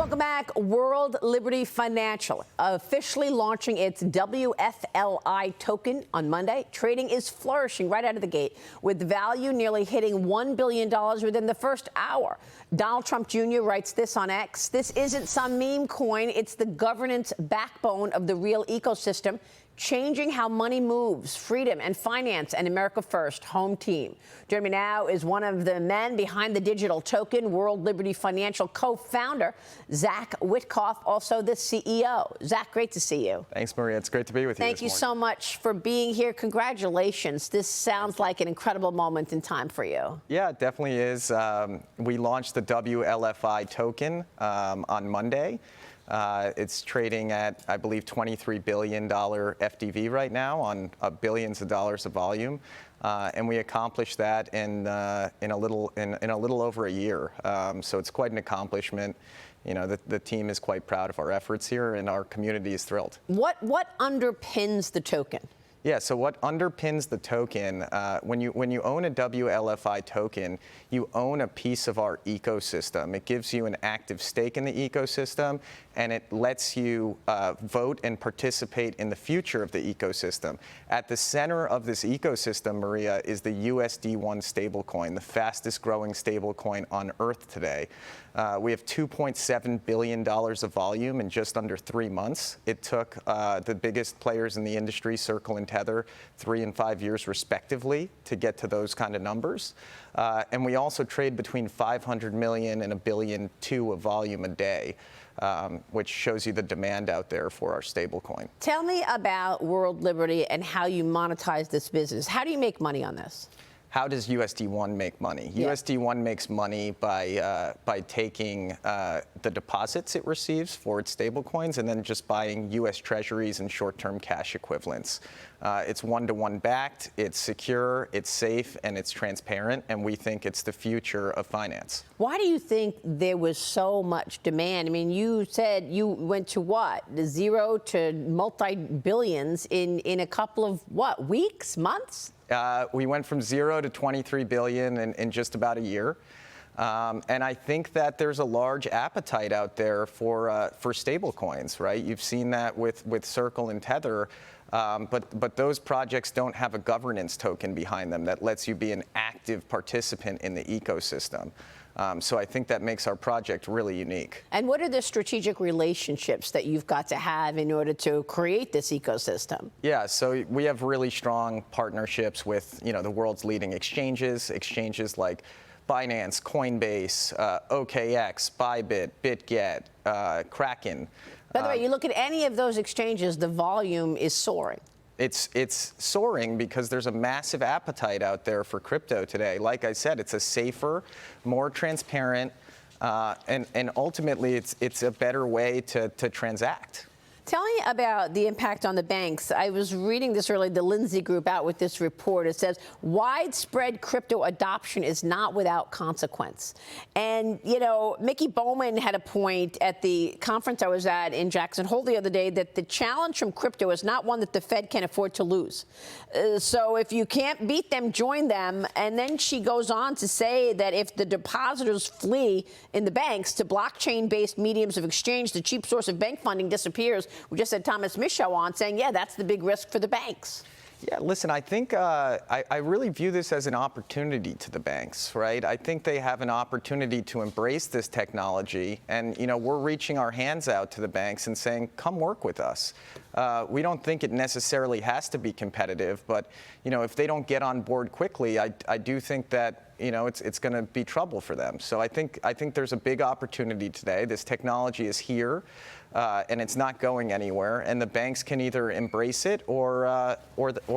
Welcome back. World Liberty Financial officially launching its WFLI token on Monday. Trading is flourishing right out of the gate, with value nearly hitting $1 billion within the first hour. Donald Trump Jr. writes this on X: "This isn't some meme coin. It's the governance backbone of the real ecosystem, changing how money moves, freedom and finance, and America First, home team." Joining me now is one of the men behind the digital token, World Liberty Financial co-founder, Zach Witkoff, also the CEO. Zach, great to see you. Thanks, Maria. It's great to be with you. Thank you so much for being here. Congratulations. This sounds like an incredible moment in time for you. Yeah, it definitely is. We launched the WLFI token on Monday. It's trading at, I believe, $23 billion FDV right now on billions of dollars of volume, and we accomplished that in a little over a year. So it's quite an accomplishment. You know, the team is quite proud of our efforts here, and our community is thrilled. What underpins the token? Yeah, so what underpins the token, when you own a WLFI token, you own a piece of our ecosystem. It gives you an active stake in the ecosystem, and it lets you vote and participate in the future of the ecosystem. At the center of this ecosystem, Maria, is the USD1 stablecoin, the fastest growing stablecoin on Earth today. We have $2.7 billion of volume in just under 3 months. It took the biggest players in the industry, Circle and Tether, 3 and 5 years respectively to get to those kind of numbers. And we also trade between 500 million and $1.2 billion of volume a day, which shows you the demand out there for our stablecoin. Tell me about World Liberty and how you monetize this business. How do you make money on this? How does USD1 make money? Yeah. USD1 makes money by taking the deposits it receives for its stablecoins and then just buying U.S. Treasuries and short-term cash equivalents. It's one-to-one backed, it's secure, it's safe, and it's transparent, and we think it's the future of finance. Why do you think there was so much demand? I mean, you said you went to what? Zero to multi-billions in a couple of, what, weeks, months? We went from 0 to 23 billion in just about a year. And I think that there's a large appetite out there for stable coins, right? You've seen that with Circle and Tether, but those projects don't have a governance token behind them that lets you be an active participant in the ecosystem. So I think that makes our project really unique. And what are the strategic relationships that you've got to have in order to create this ecosystem? Yeah, so we have really strong partnerships with, you know, the world's leading exchanges like Binance, Coinbase, OKX, Bybit, BitGet, Kraken. By the way, you look at any of those exchanges, the volume is soaring. It's soaring because there's a massive appetite out there for crypto today. Like I said, it's a safer, more transparent, and ultimately it's a better way to transact. Tell me about the impact on the banks. I was reading this earlier, the Lindsay Group out with this report. It says widespread crypto adoption is not without consequence. And, you know, Mickey Bowman had a point at the conference I was at in Jackson Hole the other day that the challenge from crypto is not one that the Fed can afford to lose. So if you can't beat them, join them. And then she goes on to say that if the depositors flee in the banks to blockchain-based mediums of exchange, the cheap source of bank funding disappears. We just had Thomas Michaud on saying, yeah, that's the big risk for the banks. Yeah, listen, I think I really view this as an opportunity to the banks, right? I think they have an opportunity to embrace this technology. And, you know, we're reaching our hands out to the banks and saying, come work with us. We don't think it necessarily has to be competitive, but, you know, if they don't get on board quickly, I do think that, you know, it's going to be trouble for them. So I think there's a big opportunity today. This technology is here, and it's not going anywhere. And the banks can either embrace it or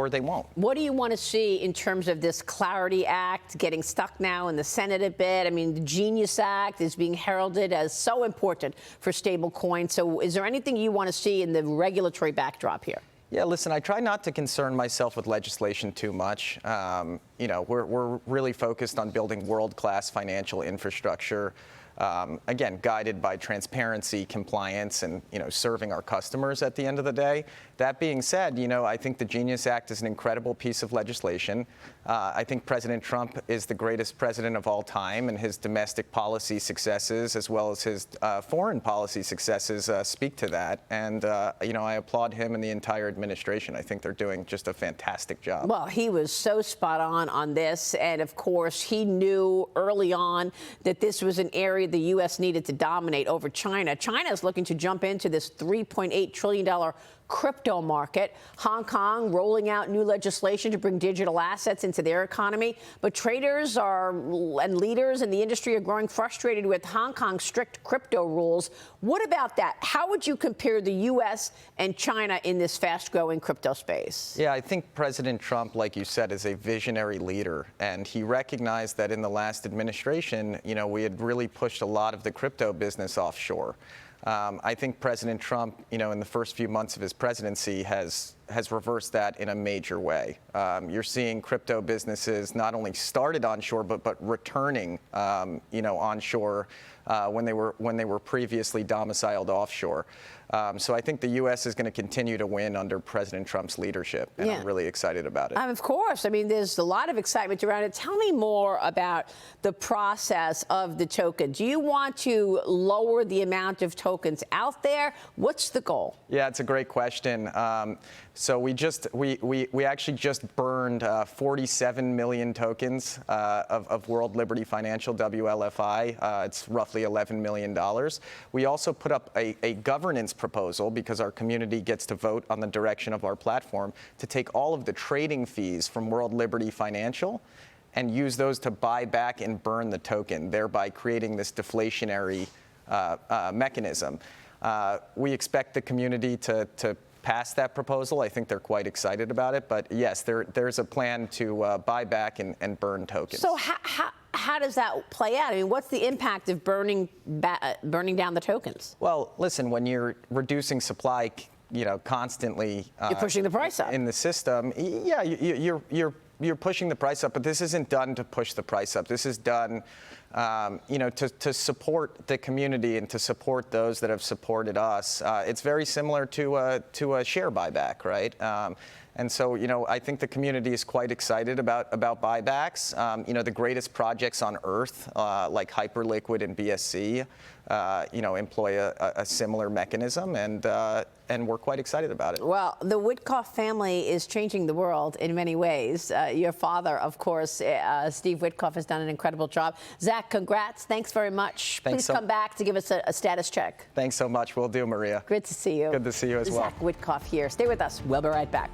they won't. What do you want to see in terms of this Clarity Act getting stuck now in the Senate a bit? I mean, the Genius Act is being heralded as so important for stable coins. So is there anything you want to see in the regulatory backdrop here? Yeah, listen, I try not to concern myself with legislation too much. You know, we're really focused on building world-class financial infrastructure. again, guided by transparency, compliance, and serving our customers at the end of the day. That being said, I think the Genius Act is an incredible piece of legislation. I think President Trump is the greatest president of all time, and his domestic policy successes, as well as his foreign policy successes, speak to that. And I applaud him and the entire administration. I think they're doing just a fantastic job. Well, he was so spot on this, and of course, he knew early on that this was an area the U.S. needed to dominate over China. China is looking to jump into this $3.8 trillion crypto market. Hong Kong rolling out new legislation to bring digital assets into their economy. But traders and leaders in the industry are growing frustrated with Hong Kong's strict crypto rules. What about that? How would you compare the U.S. and China in this fast-growing crypto space? Yeah, I think President Trump, like you said, is a visionary leader. And he recognized that in the last administration, we had really pushed a lot of the crypto business offshore. I think President Trump, in the first few months of his presidency, has reversed that in a major way. You're seeing crypto businesses not only started onshore, but returning, onshore when they were previously domiciled offshore. So I think the U.S. is going to continue to win under President Trump's leadership, and I'm really excited about it. Of course. I mean, there's a lot of excitement around it. Tell me more about the process of the token. Do you want to lower the amount of tokens out there? What's the goal? Yeah, it's a great question. So we actually just burned 47 million tokens of World Liberty Financial, WLFI. It's roughly $11 million. We also put up a governance proposal, because our community gets to vote on the direction of our platform, to take all of the trading fees from World Liberty Financial and use those to buy back and burn the token, thereby creating this deflationary mechanism. We expect the community to pass that proposal. I think they're quite excited about it. But yes, there's a plan to buy back and burn tokens. So how does that play out? I mean, what's the impact of burning down the tokens? Well, listen, when you're reducing supply, constantly, you're pushing the price up in the system. Yeah, you're pushing the price up, but this isn't done to push the price up. This is done, to support the community and to support those that have supported us. It's very similar to a share buyback, right? And so, I think the community is quite excited about buybacks. The greatest projects on Earth, like Hyperliquid and BSC, employ a similar mechanism, and we're quite excited about it. Well, the Witkoff family is changing the world in many ways. Your father, of course, Steve Witkoff, has done an incredible job. Zach, congrats. Thanks very much. Please come back to give us a status check. Thanks so much. Will do, Maria. Good to see you. Good to see you as well. Zach Witkoff here. Stay with us. We'll be right back.